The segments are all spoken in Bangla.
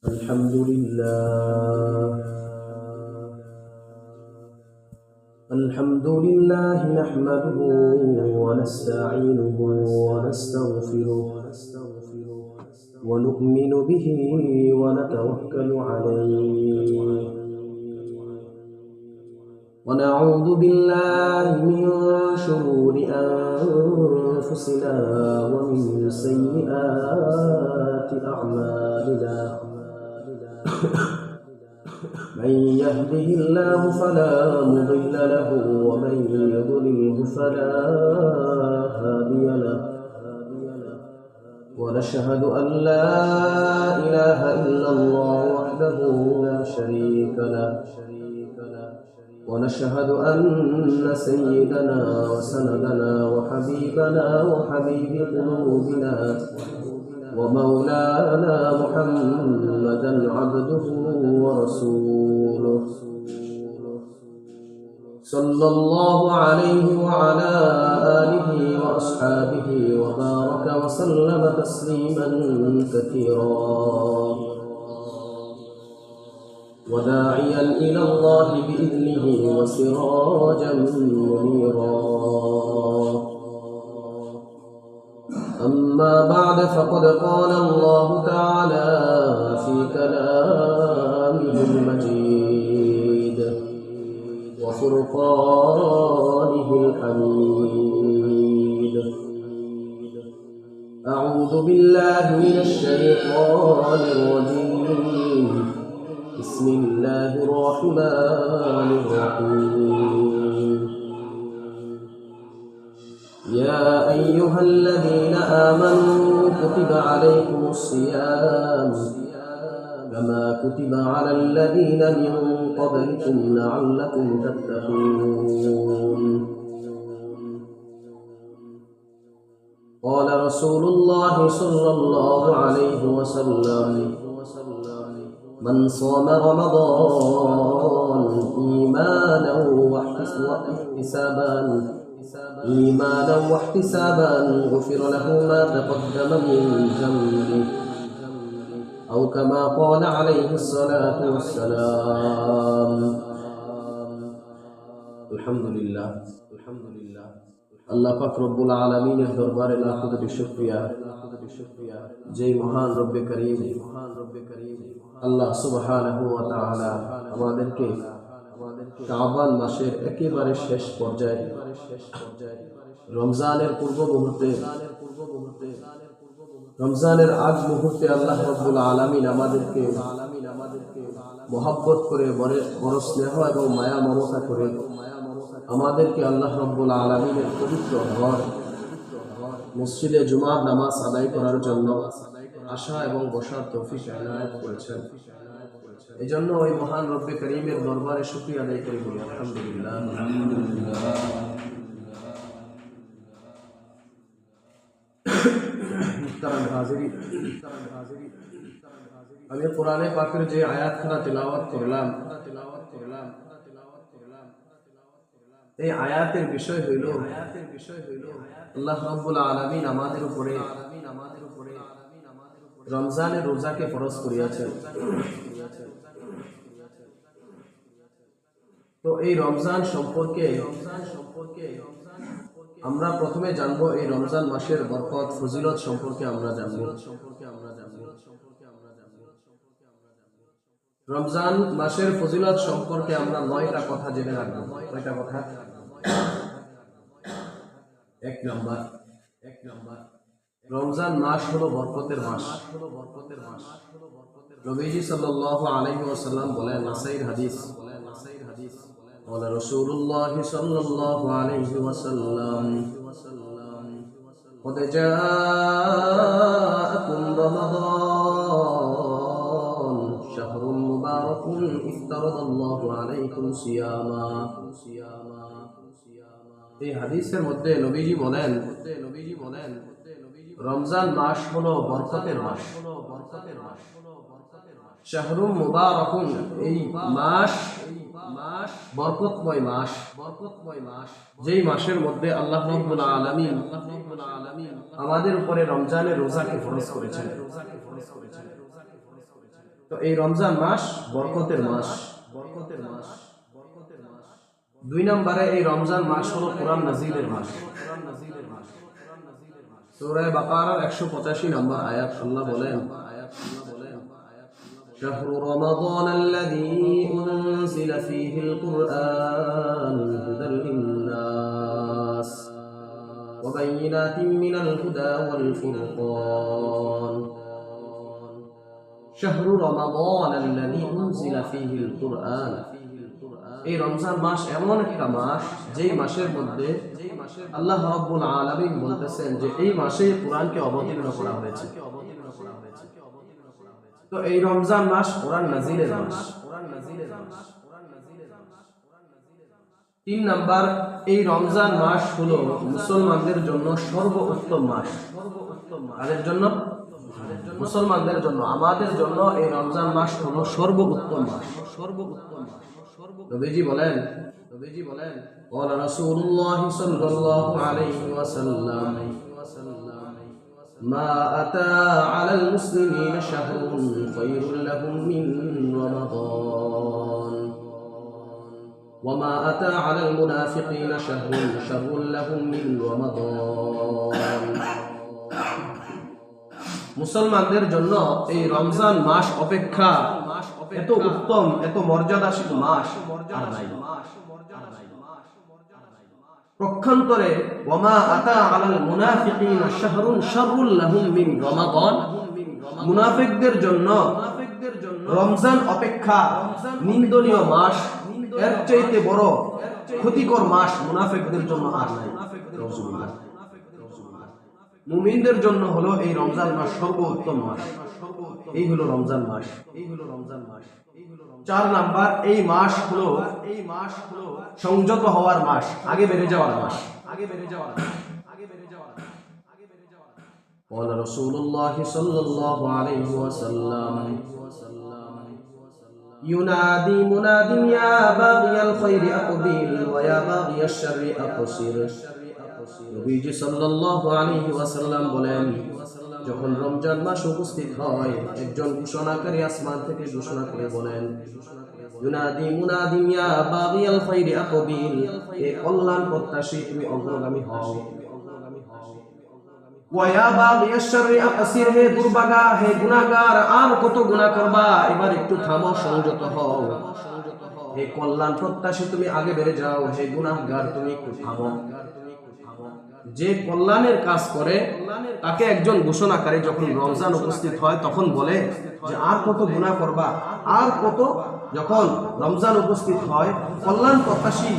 الحمد لله نحمده ونستعينه ونستغفره ونؤمن به ونتوكل عليه ونعوذ بالله من شرور أنفسنا ومن سيئات أعمالنا من يهده الله فلا مضل له ومن يضلله فلا هادي له ونشهد أن لا إله إلا الله وحده لا شريك له ونشهد أن سيدنا وسندنا وحبيبنا وحبيب قلوبنا ومولانا محمدا عبده ورسوله صلى الله عليه وعلى آله وأصحابه وبارك وسلم تسليما كثيرا وداعيا إلى الله بإذنه وسراجا منيرا أما بعد فقد قال الله تعالى في كلامه المجيد وفرقانه الحميد أعوذ بالله من الشيطان الرجيم بسم الله الرحمن الرحيم يا أيها الذين آمنوا كتب عليكم الصيام كما كتب على الذين من قبلكم لعلكم تتقون قال رسول الله صلى الله عليه وسلم من صام رمضان إيمانا واحتسابا غفر له ما تقدم من ذنبه أو كما قال عليه الصلاة والسلام الحمد لله আল্লাহ পাক রব্বুল আলামিনের দরবারে লাখো কোটি শুকরিয়া যেই মহান রব্বে করিম আল্লাহ সুবহানাহু ওয়া তাআলা আমাদেরকে শাবান মাসের একেবারে শেষ পর্যায়ে রমজানের পূর্ব মুহূর্তে রমজানের আগ মুহূর্তে আল্লাহ রাব্বুল আলামিন আমাদেরকে মহব্বত করে বড় স্নেহ এবং মায়া মমতা করে আমাদেরকে আল্লাহ রাব্বুল আলামিনের পবিত্র ঘর মসজিদে জুমার নামাজ আদায় করার জন্য আসা এবং বসার তৌফিক এনায়েত করেছেন। এই জন্য ওই মহান রব্বে করিমের দরবারে শুকরিয়া আদায় করি বলি আলহামদুলিল্লাহ। আমি কোরআনে পাকের যে আয়াতখানা তেলাওয়াত করলাম এই আয়াতের বিষয় হইল আল্লাহ রাব্বুল আলামিন আমাদের উপরে রমজানের রোজাকে ফরজ করিয়াছেন। তো এই রমজান সম্পর্কে আমরা প্রথমে জানবো এই রমজান মাসের বরকত ফজিলত সম্পর্কে আমরা জানবো। রমজান মাসের ফজিলত সম্পর্কে আমরা 9টা কথা জেনে রাখবো। 9টা কথা। এক নাম্বার রমজান মাস হলো বরকতের মাস। নবীজি সাল্লাল্লাহু আলাইহি ওয়াসাল্লাম বলেন, নাসাইর হাদিস, قال رسول الله صلى الله عليه وسلم قد جاءكم رمضان شهر مبارك افترض الله عليكم صياما। এই হাদিসের মধ্যে নবীজি বলেন রমজান মাস হলো বরকতের মাস। শাহরুম মুবারাকুন, এই মাস বরকতময় মাস, যেই মাসের মধ্যে আল্লাহ রাব্বুল আলামিন আমাদের উপরে রমজানের রোজাকে ফরজ করেছেন। তো এই রমজান মাস বরকতের মাস। 2 নম্বরে এই রমজান মাস হলো কোরআন নাযিলের মাস। সূরা বাকারার 185 নম্বর আয়াত আল্লাহ বলেন, شهر رمضان الذي أنزل فيه القرآن هدى للناس وبينات من الهدى والفرقان شهر رمضان الذي أنزل فيه القرآن। এই রমজান মাস এমন একটা মাস যেই মাসের মধ্যে আল্লাহ রাব্বুল আলামিন বলতেছেন যে এই মাসে কোরআনকে অবতীর্ণ করা হয়েছে। তো এই রমজান মাস কোরআন নাযিলের মাস। 3 নাম্বার, এই রমজান মাস হলো মুসলমানদের জন্য সর্বোত্তম মাস। কাদের জন্য? মুসলমানদের জন্য, আমাদের জন্য এই রমজান মাস হলো সর্বোত্তম মাস। নবীজি বলেন قال رسول الله صلى الله عليه وسلم ما أتى على المسلمين شهر خير لهم من رمضان وما أتى على المنافقين شهر شر لهم من رمضان। মুসলমানদের জন্য এই রমজান মাস অপেক্ষা এত উত্তম, এত মর্যাদাশীল মাস আর নাই। পক্ষান্তরে ওয়ামা আতা আলাল মুনাফিকিনা শাহরুন শাররুল লাহুম মিন রমাদান, মুনাফিকদের জন্য রমজান অপেক্ষা নিন্দনীয় মাস, এর চাইতে বড় ক্ষতিকর মাস মুনাফিকদের জন্য আর নাই। মুমিনদের জন্য হলো এই রমজান মাস সর্বোত্তম মাস। এই হলো রমজান মাস। 4 নাম্বার, এই মাস হলো সংযত হওয়ার মাস, আগে বেড়ে যাওয়ার মাস। قال رسول الله صلى الله عليه وسلم ينادي مناد يا باغي الخير أقبل ويا باغي الشر أقصر। নবীজি সাল্লাল্লাহু আলাইহি ওয়াসাল্লাম বলেন, যখন রমজান মাস উপস্থিত হয় একজন ঘোষণাকারী আসমান থেকে ঘোষণা করে বলেন, ইউনাদি মুনাদিন ইয়া বাগিয়াল খায়রি আকবিল, হে কল্যাণ প্রত্যাশী তুমি অগ্রগামী হও, ওয়া ইয়া বাগিয়াশ শাররি আকসির, হে দুর্ভাগা, হে গুনাহগার আর কত গুনাহ করবা, এবার একটু থামো, সংযত হও। হে কল্যাণ প্রত্যাশী তুমি আগে বেড়ে যাও, হে গুনাহগার তুমি একটু থামো। যে কল্যাণের কাজ করে তাকে একজন ঘোষণাকারী যখন রমজান উপস্থিত হয় তখন বলে যে আর কত গুনাহ করবা, আর কত। যখন রমজান উপস্থিত হয় কল্যাণ প্রত্যাশী,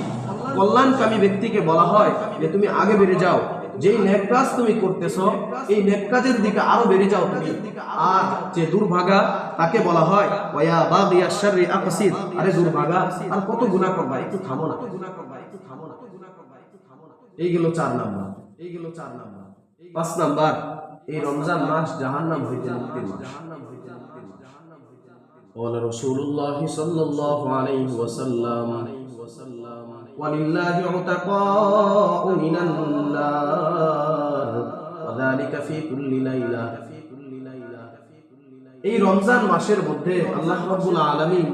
কল্যাণকামী ব্যক্তিকে বলা হয় যে তুমি আগে বেড়ে যাও, যেই নেক কাজ তুমি করতেছো এই নেক কাজের দিকে আরো বেড়ে যাও তুমি। আর যে দুর্ভাগা তাকে বলা হয় ওয়া বাগিয়াশ শাররি আকসির, আরে দুর্ভাগা আর কত গুনাহ করবা, একটু থামো না। এই গেল 4 নাম্বার। 5 নাম্বার, এই রমজান মাস জাহান্নাম হইতে মুক্তির মাস। قال رسول الله صلى الله عليه وسلم ولله عتقاء من النار وذلك في كل ليلة। এই রমজান মাসের মধ্যে আল্লাহ রাব্বুল আলামিন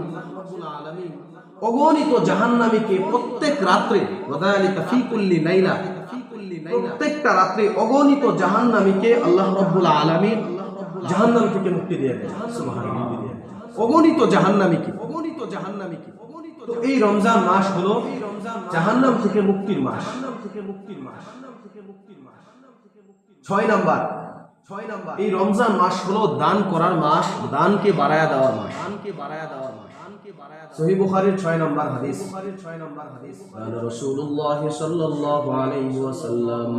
অগণিত জাহান্নামীকে প্রত্যেক রাত্রে, ওয়াদালিকা ফি কুল্লি লাইলা, প্রত্যেকটা রাত্রে অগণিত জাহান্নামীকে আল্লাহ রাব্বুল আলামিন জাহান্নাম থেকে মুক্তি দিয়ে দেন। সুবহানাল্লাহ। অগণিত জাহান্নামীকে। তো এই রমজান মাস হলো জাহান্নাম থেকে মুক্তির মাস। 6 নাম্বার, এই রমজান মাস হলো দান করার মাস, দানকে বাড়ায়া দেওয়ার মাস। সহিহ বুখারীর 6 নম্বর হাদিস, কানা রাসূলুল্লাহ সাল্লাল্লাহু আলাইহি ওয়াসাল্লাম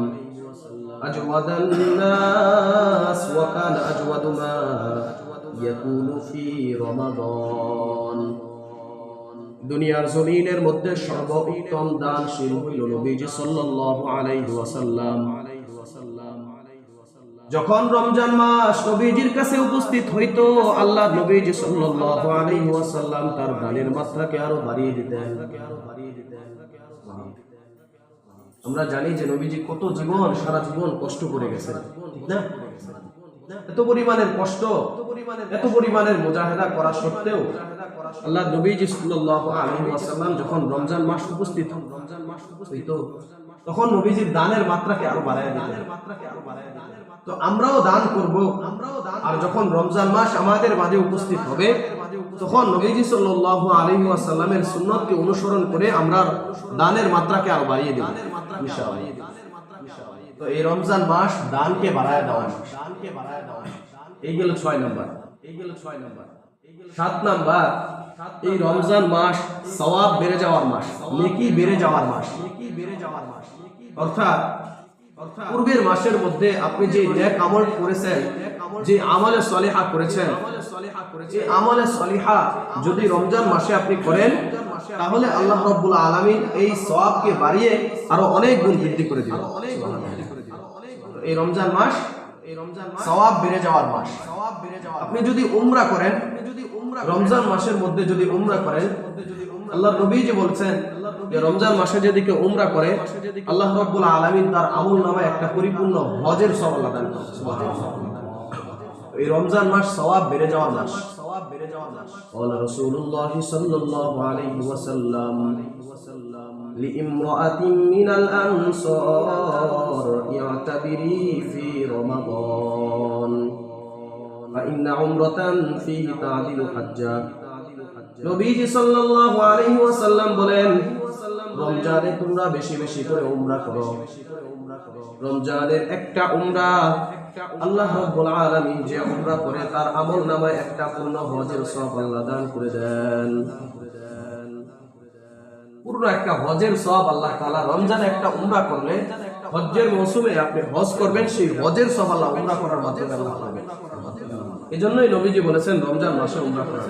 আজওয়াদান নাস ওয়া কানা আজওয়াদু মা ইয়াকুনু ফি রমাদান। দুনিয়ার জমিনের মধ্যে সর্বোত্তম দানশীল হইল নবীজি সাল্লাল্লাহু আলাইহি ওয়াসাল্লাম। যখন রমজান মাস নবীজির কাছে উপস্থিত হইতো আল্লাহ নবীজি সাল্লাল্লাহু আলাইহি ওয়াসাল্লাম তার দানের মাত্রাকে আরো বাড়িয়ে দিতেন। আমরা জানি যে নবীজি কত জীবন, সারা জীবন কষ্ট করে গেছেন, ঠিক না? এত পরিমাণের কষ্ট, এত পরিমাণের মুজাহিদা করা সত্ত্বেও আল্লাহ নবীজি সাল্লাল্লাহু আলাইহি ওয়াসাল্লাম যখন রমজান মাস উপস্থিত হইতো তখন নবীজির দানের মাত্রাকে আরো বাড়ায় দিতেন। তো আমরাও দান করব, আর যখন রমজান মাস আমাদের মাঝে উপস্থিত হবে তখন নবীজি সাল্লাল্লাহু আলাইহি ওয়াসাল্লামের সুন্নতকে অনুসরণ করে আমরা দানের মাত্রাকে আরো বাড়িয়ে দেব ইনশাআল্লাহ। তো এই রমজান মাস দানকে বাড়ায় দেওয়া, এই গেল 6 নম্বর। 7 নম্বর, এই রমজান মাস সওয়াব বেড়ে যাওয়ার মাস, নেকি বেড়ে যাওয়ার মাস। অর্থাৎ পূর্বের মাসের মধ্যে আপনি যে নেক আমল করেছেন, যে আমলে সলিহা করেছেন, যে আমলে সলিহা যদি রমজান মাসে আপনি করেন তাহলে আল্লাহ রাব্বুল আলামিন এই সওয়াবকে বাড়িয়ে আরো অনেক গুণ বৃদ্ধি করে দিবেন। এই রমজান মাস সওয়াব বেড়ে যাওয়ার মাস। আপনি যদি উমরা করেন, রমজান মাসের মধ্যে যদি উমরা করেন, আল্লাহ নবী যে বলছেন যে রমজান মাসে যদি কেউ উমরা করে আল্লাহ রাব্বুল আলামিন তার আমলনামায় একটা পরিপূর্ণ হজের সওয়াব দান করেন। সুবহানাল্লাহ। এই রমজান মাস সওয়াব বেড়ে যাওয়ার মাস। قال رسول الله صلى الله عليه وسلم لامرأة من الأنصار اعتبري في رمضان فإن عمرة فيه تعدل حجة। নবীজি সাল্লাল্লাহু আলাইহি ওয়াসাল্লাম বলেন, রমজানে তোমরা বেশি বেশি করে উমরা করো। রমজানের একটা উমরা আল্লাহ রাব্বুল আলামিন যে উমরা করে তার আমলনামায় একটা পূর্ণ হজের সওয়াব আল্লাহ দান করে দেন। পূর্ণ একটা হজের সওয়াব আল্লাহ তাআলা রমজানে একটা উমরা করলে, হজ্জের মৌসুমে আপনি হজ করবেন, সেই হজের সওয়াব আল্লাহ উমরা করার মাধ্যমে আল্লাহ পাবেন। এজন্যই নবীজি বলেছেন রমজান মাসে উমরা করেন।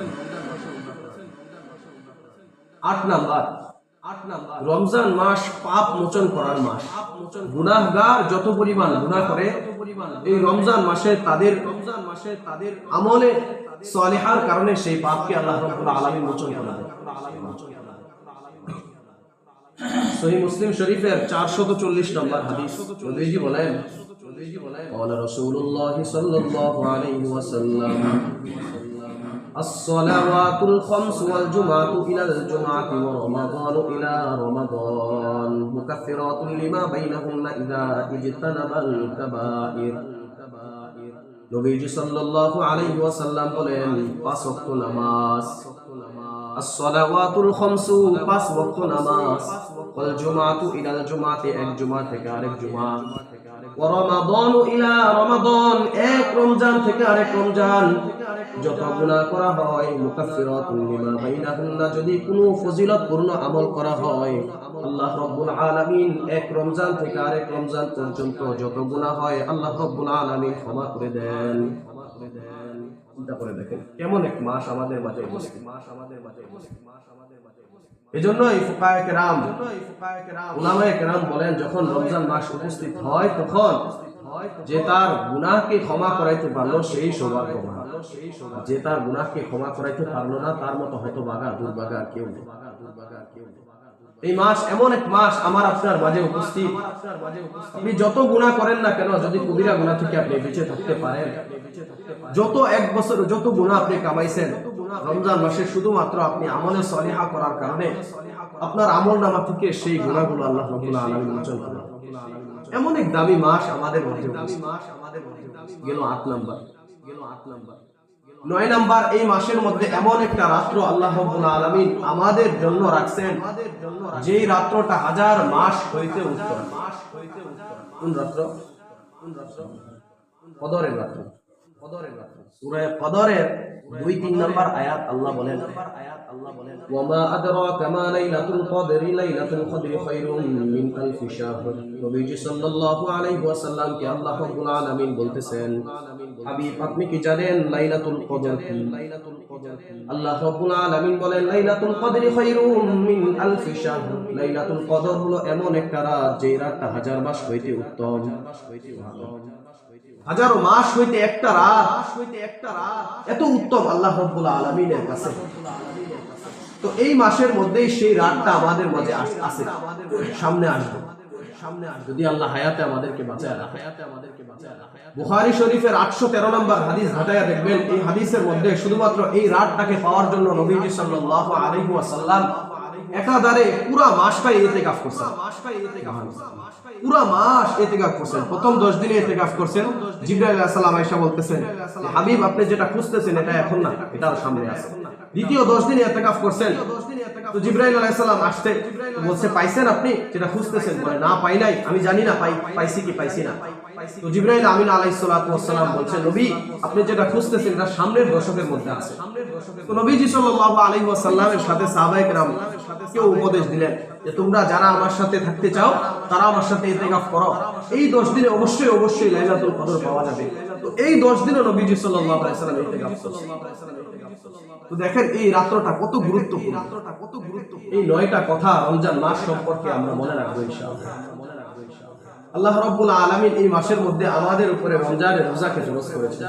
8 নাম্বার, রমজান মাস পাপ মোচন করার মাস। গুনাহগার যত পরিমাণ গুনাহ করে এই রমজান মাসে তাদের আমলে সলিহার কারণে সেই পাপকে আল্লাহ রাব্বুল আলামিন মোচন করে দেন। সহিহ মুসলিম শরীফের 440 নম্বর হাদিস, নবীজি বলেন, قال رسول الله صلى الله عليه وسلم الصلوات الخمس والجمعة إلى الجمعة ورمضان إلى رمضان مكفرات لما بينهن إذا اجتنب الكبائر। নবীজি সাল্লাল্লাহু আলাইহি ওয়াসাল্লাম বলেন, 5 ওয়াক্ত নামাজ, as-salawatul khamsu 5 ওয়াক্ত নামাজ, ওয়াল জুমাতু ইলাল জুমাতি এক জুমা থেকে আরেক জুমা, ওয়া রমাদানু ইলা রমাদান এক রমজান থেকে আরেক রমজান। যত গুনাহ করা হয় মুকাফফিরাতুন লিমা বাইনাহুন্না, যদি কোনো ফজিলতপূর্ণ আমল করা হয় আল্লাহ রাব্বুল আলামিন এক রমজান থেকে আরেক রমজান পর্যন্ত যত গুনাহ হয় আল্লাহ রাব্বুল আলামিন ক্ষমা করে দেন। চিন্তা করে দেখেন কেমন এক মাস আমাদের মাঝে উপস্থিত। এজন্যই ফুকায়ে কেরাম, উলামায়ে কেরাম বলেন, যখন রমজান মাস উপস্থিত হয় তখন যে তার গুনাহকে ক্ষমা করাইতে পারলো সেই সৌভাগ্যবান, যে তার গুনাহকে ক্ষমা করাইতে পারলো না তার মতো হতভাগা দুর্ভাগা কেউ নেই। এই মাস এমন এক মাস আমার আপনার মাঝে উপস্থিত। আপনি যত গুনাহ করেন না কেন, যদি কবিরা গুনাহ থেকে আপনি বেঁচে থাকতে পারেন, যত এক বছর যত গুনাহ আপনি কামাইছেন রমজান মাসে শুধুমাত্র আপনি আমলে সলিহা করার কারণে আপনার আমলনামা থেকে সেই গুনাহগুলো আল্লাহ রাব্বুল আলামিন মোচন করেন। এমন এক দামি মাস আমাদের মধ্যে গেল 8 নাম্বার। 9 নাম্বার, এই মাসের মধ্যে এমন একটা রাত্র আল্লাহ রাব্বুল আলামিন আমাদের জন্য রাখছেন যেই রাত্রটা 1000 মাস হইতে উত্তম। কোন রাত্র? কদরের রাত্র। সূরা কদরের 2-3 নাম্বার আয়াত আল্লাহ বলেন, ওয়ামা আদরাকা মা লাইলাতুল কদরি, লাইলাতুল কদরি খায়রুম মিন আলফি শাহর। নবীজি সাল্লাল্লাহু আলাইহি ওয়াসাল্লাম কে আল্লাহ রাব্বুল আলামিন বলতেছেন, হাবিব আপনি কি জানেন লাইলাতুল কদর কি? আল্লাহ রাব্বুল আলামিন বলেন, লাইলাতুল কদরি খায়রুম মিন আলফি শাহর। লাইলাতুল কদর হলো এমন একটা রাত যে রাতটা 1000 মাস হইতে উত্তম। 1000 মাস হইতে একটা রাত এত উত্তম আল্লাহ রাব্বুল আলামিনের কাছে। তো এই মাসের মধ্যেই সেই রাতটা আমাদের মাঝে আছে, সামনে আসবে। যদি আল্লাহ হায়াতে আমাদেরকে বাঁচায় রাখে। বুখারী শরীফের 813 নম্বর হাদিস ঘটায়া দেখবেন, এই হাদিসের মধ্যে শুধুমাত্র এই রাতটাকে পাওয়ার জন্য নবীজি সাল্লাল্লাহু আলাইহি ওয়াসাল্লাম একাধারে পুরা মাসটাই ইতিকাফ করছেন। পুরা মাস ইতিকাফ করছেন। প্রথম 10 দিনে ইতিকাফ করছেন। জিবরাইল আলাইহিস সালাম আয়েশা বলতেছেন, হাবিব আপনি যেটা খুঁজতেছেন এটা এখন না, এটা সামনে আছে। দ্বিতীয় 10 দিনে ইতিকাফ করছেন। তো জিবরাইল আলাইহিস সালাম আসতে বলছে, পাইছেন আপনি যেটা খুঁজতেছেন? বলে, না পাই নাই, আমি জানি না পাইছি কি পাইছি না। তো জিবরাইল আমিন আলাইহিস সালাতু ওয়াস সালাম বলছেন, নবী আপনি যেটা খুঁজতেছেন এটা সামনের দশকের মধ্যে আছে। তো নবীজি সাল্লাল্লাহু আলাইহি ওয়াসাল্লামের সাথে সাহাবায়ে কেরাম কেউ উপদেশ দিলেন যে তোমরা যারা আমার সাথে থাকতে চাও তারা আমার সাথে ইতিকাফ করো, এই 10 দিনে অবশ্যই লাইলাতুল কদর পাওয়া যাবে। তো এই 10 দিনে নবীজি সাল্লাল্লাহু আলাইহি ওয়াসাল্লাম ইতিকাফ করলেন। তো দেখেন এই রাত্রটা কত গুরুত্বপূর্ণ। এই 9টা কথা রমজান মাস সম্পর্কে আমরা মনে রাখবো ইনশাআল্লাহ। আল্লাহ রাব্বুল আলামিন এই মাসের মধ্যে আমাদের উপরে রমজানের রোজাকে ফরজ করেছেন।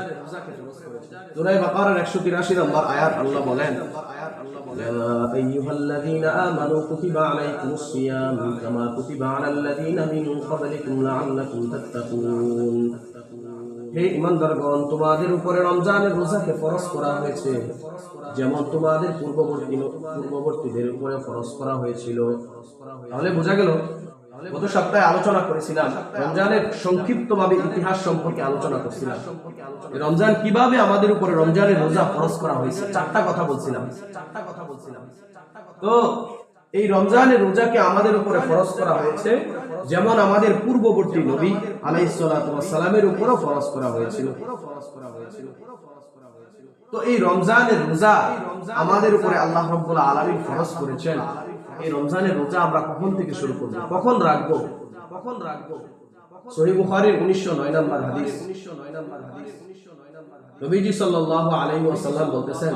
সূরা বাকারার 183 নম্বর আয়াত আল্লাহ বলেন, ইয়া আইয়ুহাল্লাযীনা আমানু কুতিবা আলাইকুমুস সিয়াম কামা কুতিবা আলাল লাযীনা মিন ক্বাবলিকুম লাআল্লাকুম তাত্তাকুন। হে ঈমানদারগণ, তোমাদের উপরে রমজানের রোজাকে ফরজ করা হয়েছে যেমন তোমাদের পূর্ববর্তীদের উপরে ফরজ করা হয়েছিল। তাহলে বোঝা গেল, গত সপ্তাহে আলোচনা করেছিলাম রমজানের সংক্ষিপ্তভাবে ইতিহাস সম্পর্কে আলোচনা করছিলাম। রমজান কিভাবে আমাদের উপরে রমজানের রোজা ফরজ করা হয়েছে 4টা কথা বলছিলাম। তো এই রমজানের রোজাকে আমাদের উপরে ফরজ করা হয়েছে যেমন আমাদের পূর্ববর্তী নবী আলাইহিস সালাতু ওয়াস সালামের উপরও ফরজ করা হয়েছিল। তো এই রমজানের রোজা আমাদের উপরে আল্লাহ রাব্বুল আলামিন ফরজ করেছেন। এই রমজানের রোজা আমরা কখন থেকে শুরু করব, কখন রাখবো? সহিহ বুখারীর 1909 নম্বর হাদিস, নবীজি সাল্লাল্লাহু আলাইহি ওয়াসাল্লাম বলতেছেন,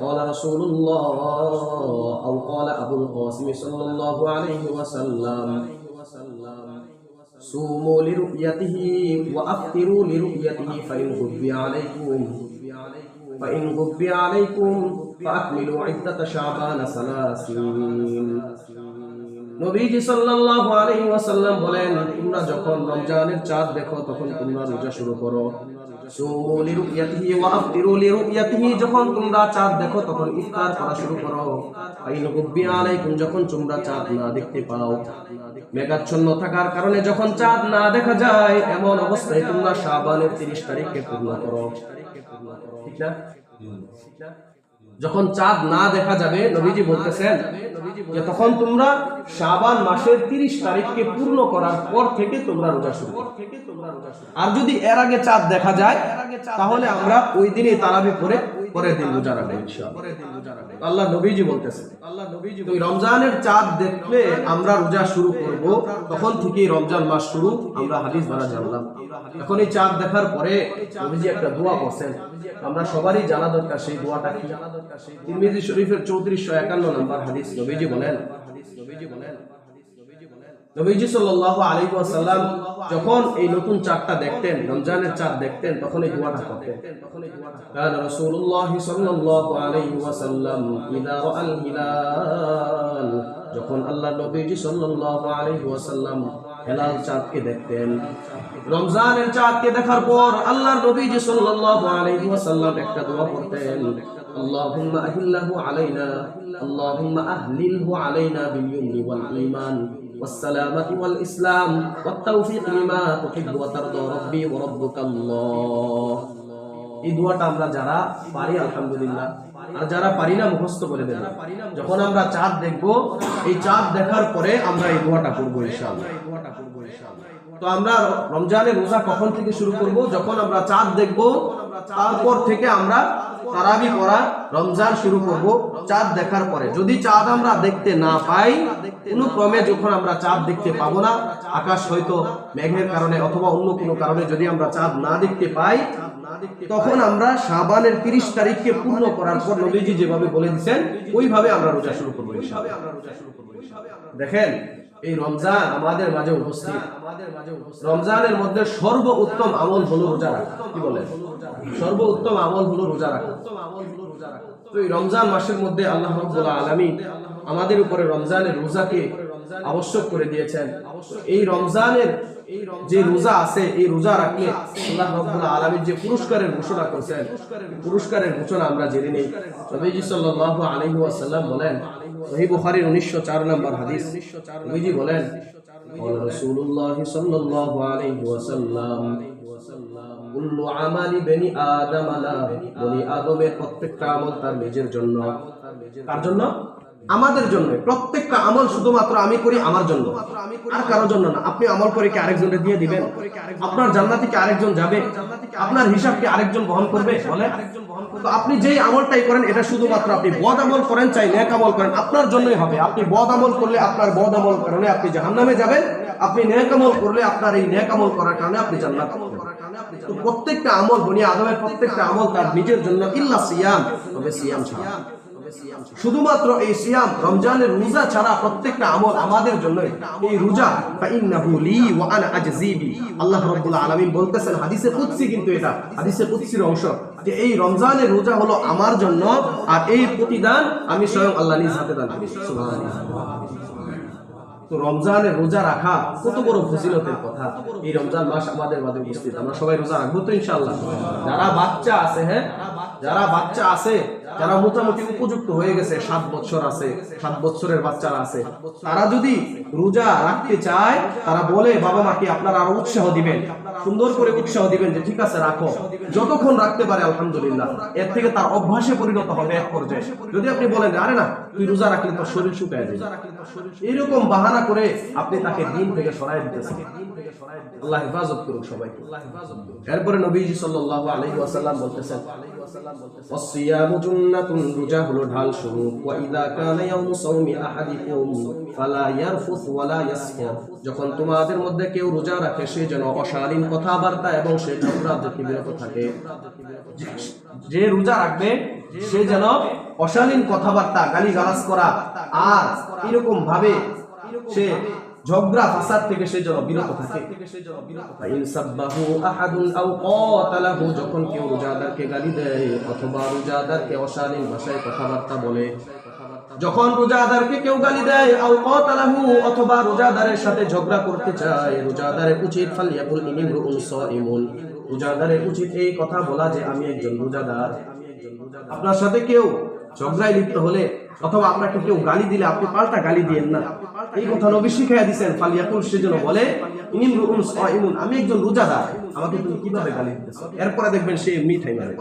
قال رسول الله أو قال أبو القاسم صلى الله عليه وسلم صوموا لرؤيته وأفطروا لرؤيته فإن غبي عليكم فأكملوا عدة شعبان 30। নবীজি সাল্লাল্লাহু আলাইহি ওয়াসাল্লাম বলেন, তোমরা যখন রমজানের চাঁদ দেখো তখন তোমরা রোজা শুরু করো। সুমু লিরুয়াতিহি ওয়া আফতিরু লিরুয়াতিহি, যখন তোমরা চাঁদ দেখো তখন ইফতার করা শুরু করো। ফাইন গুব্বি আলাইকুম, যখন তোমরা চাঁদ না দেখতে পাও, মেঘাচ্ছন্ন থাকার কারণে যখন চাঁদ না দেখা যায় এমন অবস্থায় তোমরা শাবানের 30 তারিখে পূর্ণ করো। ঠিক না? যখন চাঁদ না দেখা যাবে নবীজি বলতেছেন যে তখন তোমরা শাবান মাসের 30 তারিখকে পূর্ণ করার পর থেকে তোমরা রোজা শুরু করো। আর যদি এর আগে চাঁদ দেখা যায় তাহলে আমরা ওই দিনে তারাবি পড়ে পরের দিন রোজা রাখবো ইনশাআল্লাহ। আল্লাহ নবীজি বলতেছেন, তো রমজানের চাঁদ দেখলে আমরা রোজা শুরু করব, তখন থেকেই রমজান মাস শুরু। আমরা হাদিস দ্বারা জানলাম। এখন এই চাঁদ দেখার পরে নবীজি একটা দোয়া করছেন, আমরা সবারই জানা দরকার। সেই দোয়াটা কি? তিরমিজি শরীফের 3451 নম্বর হাদিস, নবীজি বলেন, নবীজি সাল্লাল্লাহু আলাইহি ওয়াসাল্লাম যখন এই নতুন চাঁদটা দেখতেন, রমজানের চাঁদ দেখতেন, তখন এই দোয়াটা করতেন। কান রাসূলুল্লাহ সাল্লাল্লাহু আলাইহি ওয়াসাল্লাম ইযা রাআল হিলাল, যখন আল্লাহর নবীজি সাল্লাল্লাহু আলাইহি ওয়াসাল্লাম হেলাল চাঁদকে দেখতেন, রমজানের চাঁদকে দেখার পর আল্লাহর নবীজি সাল্লাল্লাহু আলাইহি ওয়াসাল্লাম একটা দোয়া করতেন, আল্লাহুম্মা আহিল্লাহু আলাইনা, আল্লাহুম্মা আহলিলহু আলাইনা বিল ইউমনি ওয়াল ঈমান والسلامة والإسلام والتوفيق لما تحب وترضى ربي وربك الله। এই দোয়াটা আমরা যারা পারি আলহামদুলিল্লাহ, আর যারা পারি না মুখস্থ করে দেব। যখন আমরা চাঁদ দেখব, এই চাঁদ দেখার পরে আমরা এই দোয়াটা করব ইনশাআল্লাহ। তো আমরা রমজানের রোজা কখন থেকে শুরু করব? যখন আমরা চাঁদ দেখব, তারপর থেকে আমরা তারাবি পড়া রমজান শুরু করব চাঁদ দেখার পরে। যদি চাঁদ আমরা দেখতে না পাই, কোনো ক্রমে যখন আমরা চাঁদ দেখতে পাবো না, আকাশ হয়তো মেঘের কারণে অথবা অন্য কোনো কারণে যদি আমরা চাঁদ না দেখতে পাই, তখন আমরা শাবানের 30 তারিখকে পূর্ণ করার পর নবীজি যেভাবে বলে দিয়েছেন ওইভাবে আমরা রোজা শুরু করব ইনশাআল্লাহ। দেখেন এই রমজান আমাদের মাঝে উপস্থিত। রমজানের মধ্যে সর্বোত্তম আমল হলো রোজা রাখা। কি বলেন? সর্বোত্তম আমল হলো রোজা রাখা। তো এই রমজান মাসের মধ্যে আল্লাহ রাব্বুল আলামিন আমাদের উপরে রমজানের রোজাকে আবশ্যক করে দিয়েছেন। এই রমজানের যে রোজা আছে, এই রোজা রাখলে আল্লাহ রাব্বুল আলামিন যে পুরস্কারের ঘোষণা করেছেন, পুরস্কারের ঘোষণা আমরা জেনে নেই। নবীজি সাল্লাল্লাহু আলাইহি ওয়াসাল্লাম বলেন, সহিহ বুখারীর 1904 নম্বর হাদিস, নবীজি বলেন, ক্বালা রাসূলুল্লাহ সাল্লাল্লাহু আলাইহি ওয়াসাল্লাম, কুল্লু আমালি বনি আদম লা, বনি আদমের প্রত্যেকটা আমল তার নিজের জন্য। কার জন্য? আমাদের জন্য। প্রত্যেকটা আমল শুধুমাত্র আমি করি আমার জন্য, আর কারোর জন্য না। আপনি আমল করে কি আরেকজনকে দিয়ে দিবেন? আপনার জান্নাতে কি আরেকজন যাবে? আপনার হিসাব কি আরেকজন বহন করবে? বলে তো আপনি যেই আমলটাই করেন, এটা শুধুমাত্র আপনি বদ আমল করেন চাই নেক আমল করেন, আপনার জন্যই হবে। আপনি বদ আমল করলে আপনার বদ আমল কারণে আপনি জাহান্নামে যাবেন, আপনি নেক আমল করলে আপনার এই নেক আমল করার কারণে আপনি জান্নাত পাবেন। তো প্রত্যেকটা আমল, বনি আদমের প্রত্যেকটা আমল তার নিজের জন্য, ইল্লা সিয়াম, তবে সিয়াম ছাড়া। শুধুমাত্র এই সিয়াম, রমজানের রোজা ছাড়া প্রত্যেকটা আমল আমাদের জন্য। এই রোজা ফাইন্নাহু লি ওয়া আনা আজজি বি, আল্লাহ রাব্বুল আলামিন বলতেছেন, হাদিসে কুদসি, কিন্তু এটা হাদিসে কুদসির অংশ, যে এই রমজানের রোজা হলো আমার জন্য, আর এই প্রতিদান আমি স্বয়ং আল্লাহ নিজ হাতে দান করি। সুবহানাল্লাহ। তো রমজানের রোজা রাখা কত বড় ফজিলতের কথা। এই রমজান মাস আমাদের মাঝে উপস্থিত, আমরা সবাই রোজা রাখবো তো ইনশাআল্লাহ। যারা বাচ্চা আছে, হ্যাঁ, যারা বাচ্চা আছে, যারা মোটামুটি উপযুক্ত হয়ে গেছে, 7 বছর আছে, 7 বছরের বাচ্চারা আছে, তারা যদি রোজা রাখতে চায়, তারা বলে বাবা মাকে আপনারা আরো উৎসাহ দিবেন, সুন্দর করে উৎসাহ দিবেন যে ঠিক আছে রাখো, যতক্ষণ রাখতে পারে আলহামদুলিল্লাহ। এর থেকে তার অভ্যাসে পরিণত হবে এক পর্যায়ে। যদি আপনি বলেন আরে না তুই রোজা রাখলে তোর শরীর শুকায় যাবে, এরকম বাহানা করে আপনি তাকে দিন থেকে সরাই দিতেছেন। আল্লাহ হেফাজত করুক সবাইকে। এরপরে নবীজি সাল্লাল্লাহু আলাইহি ওয়াসাল্লাম বলতেছেন, ওয়াসিয়ামু জুন্নাতুন, রোজা হলো ঢাল স্বরূপ। ওয়া ইযা কানা ইয়াউমু সাওমি আহাদিকুম ফালা ইয়ারফুস ওয়ালা ইয়াসফার, যখন তোমাদের মধ্যে কেউ রোজা রাখে, সে যেন অশালীন কথাবার্তা এবং সে ঝগড়া থেকে বিরত থাকে। যে রোজা রাখবে সে যেন অশালীন কথাবার্তা, গালিগালাজ করা আর এরকম ভাবে সে ঝগড়া ফাসাদ থেকে সে যেন বিরত থাকে। ইন সাব্বাহু আহাদুন আও ক্বাতালাহু, যখন কেউ রোজাদারকে গালি দেয় অথবা রোজাদারকে অশালীন ভাষায় কথাবার্তা বলে, যখন রোজাদারকে কেউ গালি দেয়, আও ক্বাতালাহু, অথবা রোজাদারের সাথে ঝগড়া করতে চায়, রোজাদারের উচিত ফালিয়াকুল ইন্নী ইমরুউন সাইমুন, রোজাদারের উচিত এই কথা বলা যে আমি একজন রোজাদার। আপনার সাথে কেউ ঝগড়ায় লিপ্ত হলে অথবা আপনাকে কেউ গালি দিলে আপনি পাল্টা গালি দিয়েন না, এই কথা নবী শিখাইয়া দিয়েছেন। ফালিয়াকুল, সে যেন বলে ইন্নী ইমরুউন সাইমুন, আমি একজন রোজাদার, আমাকে তুমি কিভাবে গালি দিতেছো? এরপরে দেখবেন সে এমনি থাইমারে।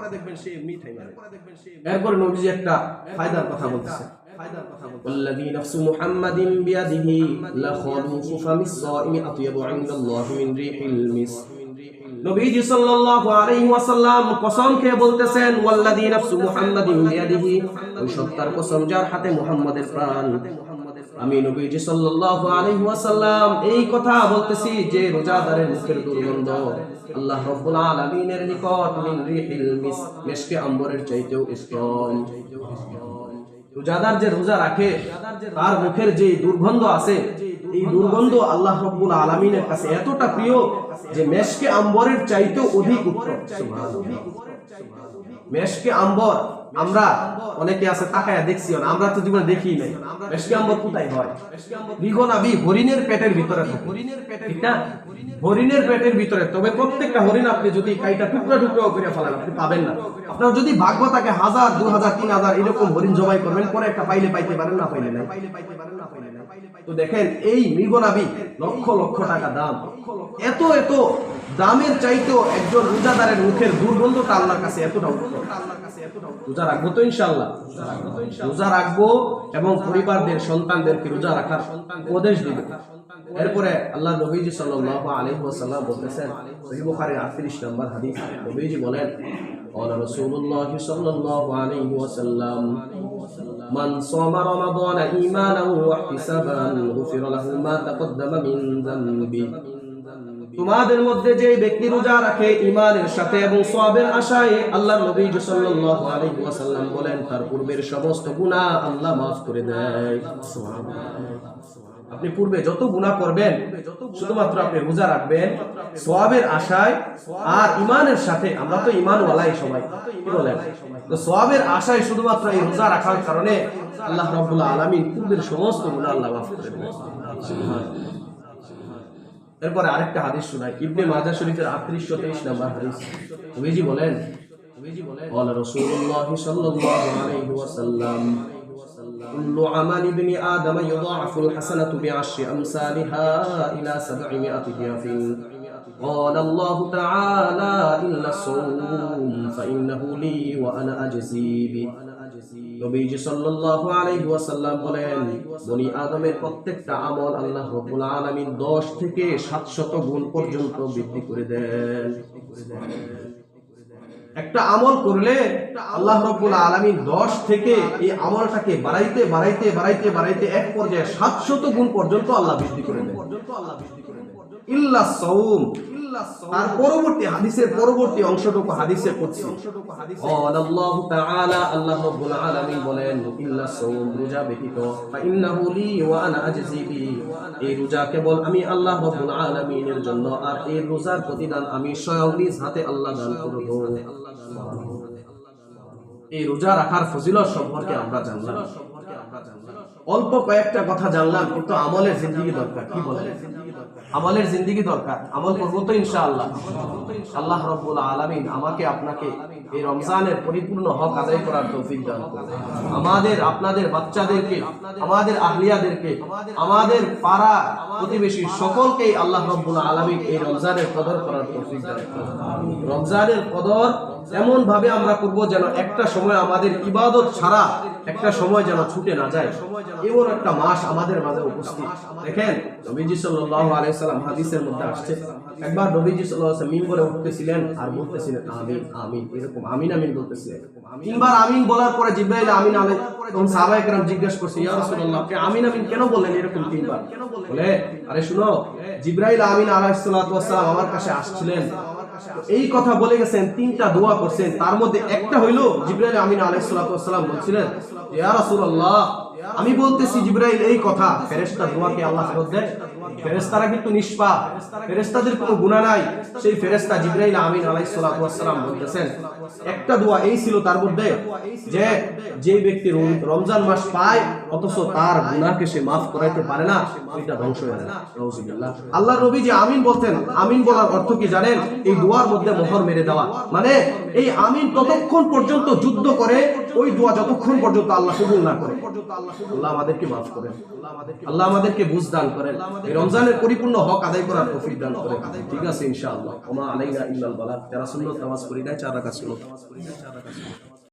এরপরে নবীজি একটা ফায়দার কথা বলতেছে, والذي نفس محمد بيده لخلوف فم الصائم أطيب عند الله من ريح المسك, নবীজি সাল্লাল্লাহু আলাইহি ওয়াসাল্লাম কসম খেয়ে বলতেছেন, ওয়াল্লাযী নাফসু মুহাম্মাদিন বিয়াদিহি, ওই সত্তার কসম যার হাতে মুহাম্মাদের প্রাণ। আমি নবীজি সাল্লাল্লাহু আলাইহি ওয়াসাল্লাম এই কথা বলতেছি যে রোজাদারের মুখের দুর্গন্ধ আল্লাহ রাব্বুল আলামিনের নিকট মিন রিহিল মিস, মিশকে আম্বরের চাইতেও উত্তম। রোজাদার যে রোজা রাখে তার মুখের যে দুর্গন্ধ আছে, এই দুর্গন্ধ আল্লাহ রাব্বুল আলামিনের কাছে এতটা প্রিয় যে মেশকে আম্বরের চাইতেও অধিক উত্তম। সুবহানাল্লাহ। মেশকে আম্বর আমরা অনেকে আছে তাকায়া দেখছি না, আমরা তো জীবনে দেখি নাই। মেশকে আম্বর কোথায় হয়? রিগনাবি, হরিণের পেটের ভিতরে থাকে, ঠিক না? হরিণের পেটের ভিতরে। তবে প্রত্যেকটা হরিণ আপনি যদি কাইটা টুকরা টুকরা করে ফেলেন আপনি পাবেন না। আপনার যদি ভাগ্য থাকে 1000, 2000, 3000 এরকম হরিণ জবাই করবেন, পরে একটা পাইলে পাইতে পারেন, না পাইলে নাই। তো দেখেন এই মৃগনাবি লক্ষ লক্ষ টাকা দাম, এত এত দামের চাইতেও একজন রোজাদারের মুখের দুর্গন্ধটা আল্লাহর কাছে এতটা উত্তম। রোজা রাখবো তো ইনশাআল্লাহ, রোজা রাখবো এবং পরিবারদের সন্তানদেরকে রোজা রাখার উপদেশ দিব। এরপরে আল্লাহ নবীজি সাল্লাল্লাহু আলাইহি ওয়াসাল্লাম বলতেছেন, সহিহ বুখারীর 38 নম্বর হাদিস, নবীজি বলেন, قال رسول الله صلى الله عليه وسلم من صام رمضان إيمانا واحتسابا غفر له ما تقدم من ذنبه, তোমাদের মধ্যে যে ব্যক্তি রোজা রাখে ঈমানের সাথে এবং সওয়াবের আশায়, আল্লাহর নবী সাল্লাল্লাহু আলাইহি ওয়াসাল্লাম বলেন তার পূর্বের সমস্ত গুনাহ আল্লাহ মাফ করে দেয়। সুবহানাল্লাহ। আপনি পূর্বে যত গুনাহ করবেন শুধুমাত্র আপনি রোজা রাখবেন সওয়াবের আশায় আর ঈমানের সাথে। আমরা তো ঈমানওয়ালাই সবাই, কি বলেন? তো সওয়াবের আশায় শুধুমাত্র এই রোজা রাখার কারণে আল্লাহ রাব্বুল আলামিন পূর্বের সমস্ত গুনাহ আল্লাহ মাফ করে দেবেন। এরপরে আরেকটা হাদিস শোনাই, ইবনে মাজাহ শরীফের 3823 নম্বর হাদিস। নবীজি বলেন قال رسول الله صلى الله عليه وسلم كل عمل ابن آدم يضاعف الحسنة بعشر أمثالها إلى 700 ضعف قال الله تعالى إلا الصوم فإنه لي وأنا أجزي به। নবীজি সাল্লাল্লাহু আলাইহি ওয়াসাল্লাম বলেন, বনি আদমের প্রত্যেকটা আমল আল্লাহ রাব্বুল আলামিন 10 থেকে 700 গুণ পর্যন্ত বৃদ্ধি করে দেন। একটা আমল করলে আল্লাহ রাব্বুল আলামিন 10 থেকে এই আমলটাকে বাড়াইতে বাড়াইতে বাড়াইতে বাড়াইতে এক পর্যায়ে 700 গুণ পর্যন্ত আল্লাহ বৃদ্ধি করে দেন। ইল্লা সাওম, তার পরবর্তী হাদিসের পরবর্তী অংশটুকু হাদিসে কুদসি। আল্লাহু তাআলা, আল্লাহ রাব্বুল আলামিন বলেন, ইল্লা সাওম, রোজা ব্যতীত, ফাইন্নাহু লি ওয়া আনা আজজি বি, এই রোজা কেবল আমি আল্লাহ রাব্বুল আলামিনের জন্য, আর এই রোজার প্রতিদান আমি স্বয়ং নিজ হাতে আল্লাহ দান করব। এই রোজা রাখার ফজিলত সম্পর্কে আমরা জানলাম, অল্প কয়েকটা কথা জানলাম, কিন্তু আমলের জিন্দেগি দরকার। কি বলেন? আমলের জিন্দেগি দরকার। আমল করবো তো ইনশাআল্লাহ। আল্লাহ রাব্বুল আলামিন আমাকে আপনাকে এই রমজানের পরিপূর্ণ হক আদায় করার তৌফিক দান করুন। আমাদের, আপনাদের বাচ্চাদেরকে, আমাদের আহলিয়াদেরকে, আমাদের পাড়া প্রতিবেশী সকলকেই আল্লাহ রাব্বুল আলামিন এই রমজানের কদর করার তৌফিক দান করুন। রমজানের কদর এমন ভাবে আমরা করব যেন একটা সময় আমাদের ইবাদত ছাড়া একটা সময় যেন ছুটে না যায়। এমন একটা মাস আমাদের মাঝে উপস্থিত। দেখেন, নবীজি সাল্লাল্লাহু আলাইহি ওয়াসাল্লাম হাদিসের মধ্যে আসছে, একবার নবীজি সাল্লাল্লাহু আলাইহি ওয়াসাল্লাম মিম্বরে উঠতেছিলেন আর বলতেছিলেন আমিন আমিন, এরকম আমিন আমিন বলতেছিলেন। তিনবার আমিন বলার পরে জিবরাইল আমিন আলাইহিস সালাম সাহাবায়ে কেরাম জিজ্ঞেস করছে, ইয়া রাসূলুল্লাহ, আপনি আমিন আমিন কেন বললেন এরকম তিনবার? বলে, আরে শুনো, জিবরাইল আমিন আলাইহিস সালাম আমার কাছে আসছিলেন, এই কথা বলে গেছেন, তিনটা দোয়া করছেন, তার মধ্যে একটা হইল জিবরাইল আমিন আলাইহিস সালাম বলছিলেন, ইয়া রাসূলুল্লাহ, আমি বলতেছি জিবরাইল এই কথা, ফেরেশতা দোয়াকে আল্লাহ ফেরত দেয়? ফেরেশতারা কিন্তু নিষ্পাপ, ফেরেশতাদের কোনো গুনাহ নাই। সেই ফেরেশতা জিবরাইল আমিন আলাইহিস সালাম বলতেছেন, একটা দোয়া এই ছিল তার মধ্যে, যে ব্যক্তি রমজান মাস পায় অথচ তার গুনাহকে সে মাফ করাইতে পারে না, ওইটা ধ্বংস হয়ে যায়। নাউযুবিল্লাহ। আল্লাহর নবী যে আমিন বলতেন, আমিন বলার অর্থ কি জানেন? এই দোয়ার মধ্যে মোহর মেরে দেওয়া। মানে এই আমিন ততক্ষণ পর্যন্ত যুদ্ধ করে, ওই দোয়া যতক্ষণ পর্যন্ত আল্লাহ কবুল না করে। আল্লাহ আমাদেরকে মাফ করেন, আল্লাহ আমাদেরকে বুঝ দান করেন, এই রমজানের পরিপূর্ণ হক আদায় করার তৌফিক দান করেন। ঠিক আছে, ইনশাআল্লাহ। ওমা আলাইনা ইল্লাল বালাগ। যারা সুন্নাত নামাজ পড়ি না, 4 রাকাত সুন্নাত।